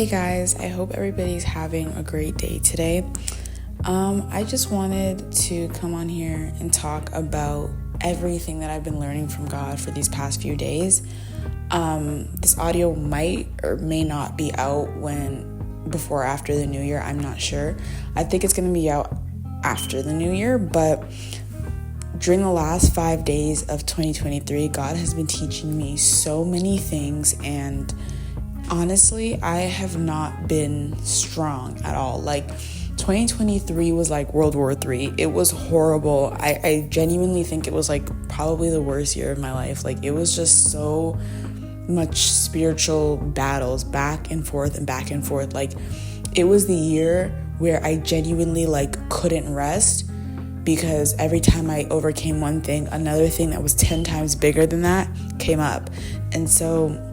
Hey guys, I hope everybody's having a great day today. I just wanted to come on here and talk about everything that I've been learning from God for these past few days. This audio might or may not be out before or after the new year. I'm not sure. I think it's going to be out after the new year, but during the last 5 days of 2023, God has been teaching me so many things, and honestly, I have not been strong at all. 2023 was like World War III. It was horrible. I genuinely think it was probably the worst year of my life. It was just so much spiritual battles back and forth and back and forth. It was the year where I genuinely couldn't rest, because every time I overcame one thing, another thing that was 10 times bigger than that came up. And so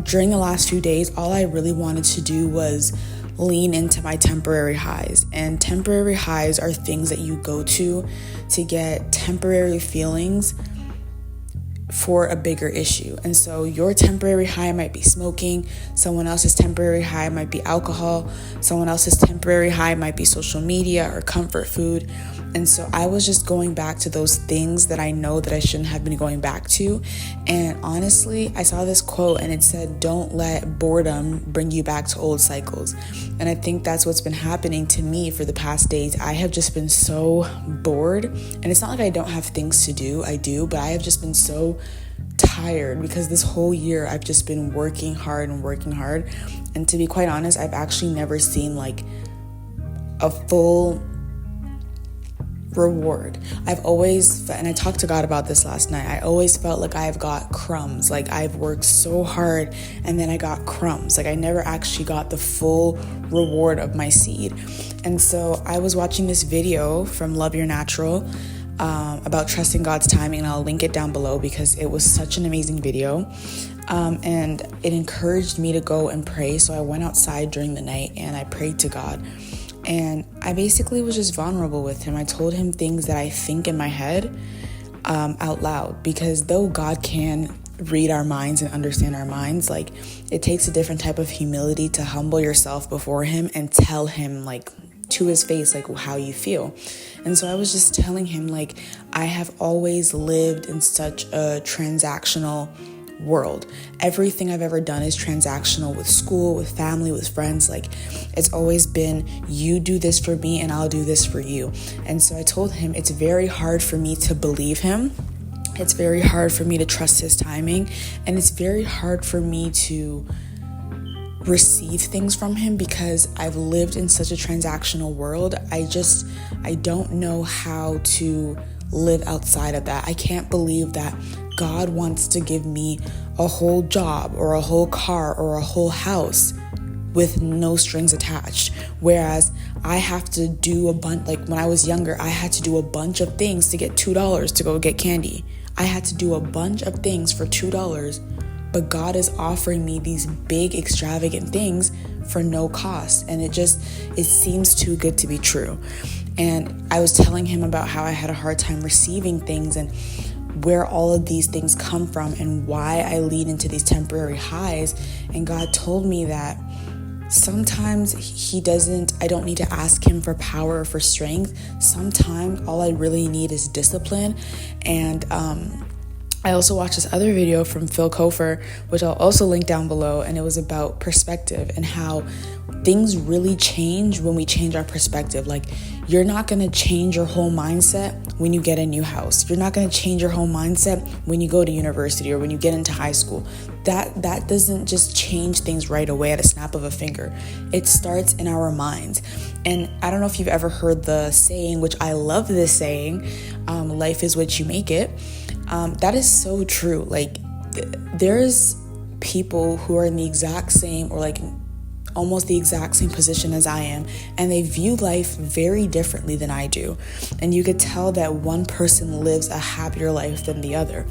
during the last few days, all I really wanted to do was lean into my temporary highs. And temporary highs are things that you go to get temporary feelings for a bigger issue. And so your temporary high might be smoking, someone else's temporary high might be alcohol, someone else's temporary high might be social media or comfort food. And so I was just going back to those things that I know that I shouldn't have been going back to. And honestly, I saw this quote and it said, "Don't let boredom bring you back to old cycles." And I think that's what's been happening to me for the past days. I have just been so bored. And it's not like I don't have things to do. I do, but I have just been so tired because this whole year I've just been working hard. And to be quite honest, I've actually never seen a full reward. I've always, and I talked to God about this last night, I always felt like I've got crumbs. I've worked so hard and then I got crumbs. I never actually got the full reward of my seed. And so I was watching this video from Love Your Natural about trusting God's timing, and I'll link it down below because it was such an amazing video. And it encouraged me to go and pray. So I went outside during the night and I prayed to God. And I basically was just vulnerable with him. I told him things that I think in my head out loud, because though God can read our minds and understand our minds, it takes a different type of humility to humble yourself before him and tell him to his face how you feel. And so I was just telling him I have always lived in such a transactional world. Everything I've ever done is transactional, with school, with family, with friends. It's always been, you do this for me and I'll do this for you. And so I told him it's very hard for me to believe him. It's very hard for me to trust his timing. And it's very hard for me to receive things from him because I've lived in such a transactional world. I don't know how to live outside of that. I can't believe that God wants to give me a whole job or a whole car or a whole house with no strings attached. Whereas I have to do a bunch, when I was younger, I had to do a bunch of things to get $2 to go get candy. I had to do a bunch of things for $2, but God is offering me these big extravagant things for no cost. And it seems too good to be true. And I was telling him about how I had a hard time receiving things and where all of these things come from and why I lead into these temporary highs. And God told me that sometimes I don't need to ask him for power or for strength. Sometimes all I really need is discipline. And I also watched this other video from Phil Kofer, which I'll also link down below, and it was about perspective and how things really change when we change our perspective. You're not going to change your whole mindset when you get a new house. You're not going to change your whole mindset when you go to university or when you get into high school. That doesn't just change things right away at a snap of a finger. It starts in our minds. And I don't know if you've ever heard the saying, which I love this saying, life is what you make it. That is so true. There's people who are in the exact same or almost the exact same position as I am, and they view life very differently than I do. And you could tell that one person lives a happier life than the other.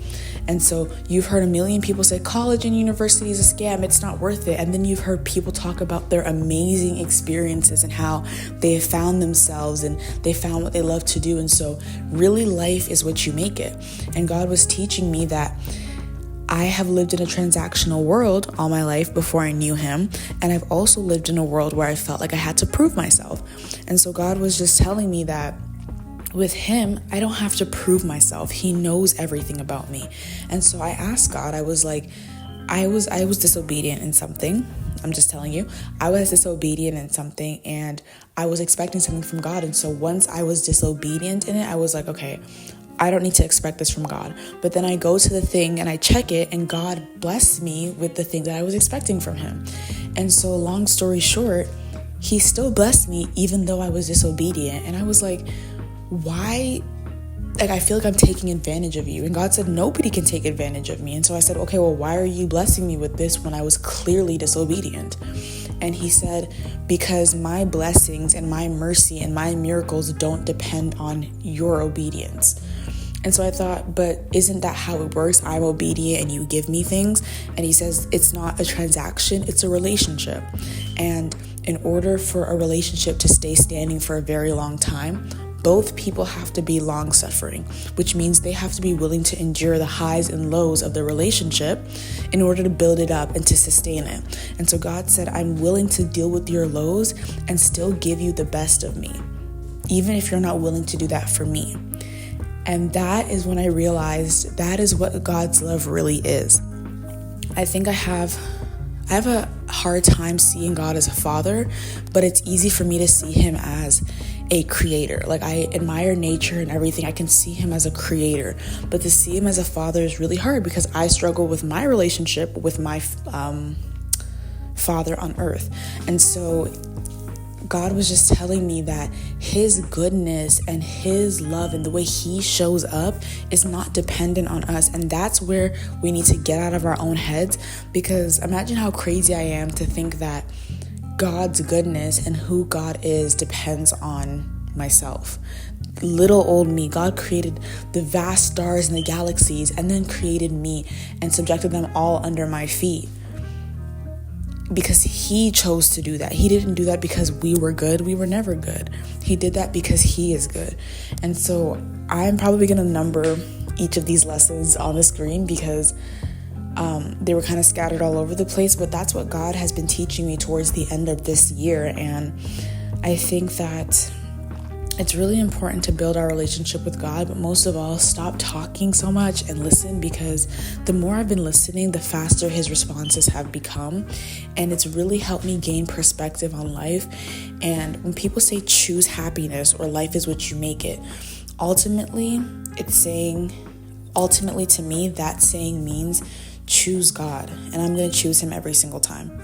And so you've heard a million people say college and university is a scam, it's not worth it. And then you've heard people talk about their amazing experiences and how they have found themselves and they found what they love to do. And so really life is what you make it. And God was teaching me that I have lived in a transactional world all my life before I knew him. And I've also lived in a world where I felt like I had to prove myself. And so God was just telling me that with him, I don't have to prove myself. He knows everything about me. And so I asked God, I was like, I was disobedient in something. I'm just telling you, I was disobedient in something and I was expecting something from God. And so once I was disobedient in it, I was like, okay, I don't need to expect this from God. But then I go to the thing and I check it and God blessed me with the thing that I was expecting from him. And so long story short, he still blessed me even though I was disobedient. And I was like, why? Like, I feel like I'm taking advantage of you. And God said, nobody can take advantage of me. And so I said, okay, well, why are you blessing me with this when I was clearly disobedient? And he said, because my blessings and my mercy and my miracles don't depend on your obedience. And so I thought, but isn't that how it works? I'm obedient and you give me things. And he says, it's not a transaction, it's a relationship. And in order for a relationship to stay standing for a very long time, both people have to be long-suffering, which means they have to be willing to endure the highs and lows of the relationship in order to build it up and to sustain it. And so God said, I'm willing to deal with your lows and still give you the best of me, even if you're not willing to do that for me. And that is when I realized that is what God's love really is. I think I have a hard time seeing God as a father, but it's easy for me to see him as a creator. Like, I admire nature and everything. I can see him as a creator, but to see him as a father is really hard because I struggle with my relationship with my father on earth. And so God was just telling me that his goodness and his love and the way he shows up is not dependent on us. And that's where we need to get out of our own heads, because imagine how crazy I am to think that God's goodness and who God is depends on myself. Little old me. God created the vast stars and the galaxies and then created me and subjected them all under my feet, because he chose to do that. He didn't do that because we were good. We were never good. He did that because he is good. And so I'm probably going to number each of these lessons on the screen because they were kind of scattered all over the place, but that's what God has been teaching me towards the end of this year. And I think that it's really important to build our relationship with God, but most of all, stop talking so much and listen, because the more I've been listening, the faster his responses have become. And it's really helped me gain perspective on life. And when people say choose happiness or life is what you make it, ultimately to me, that saying means choose God. And I'm going to choose him every single time.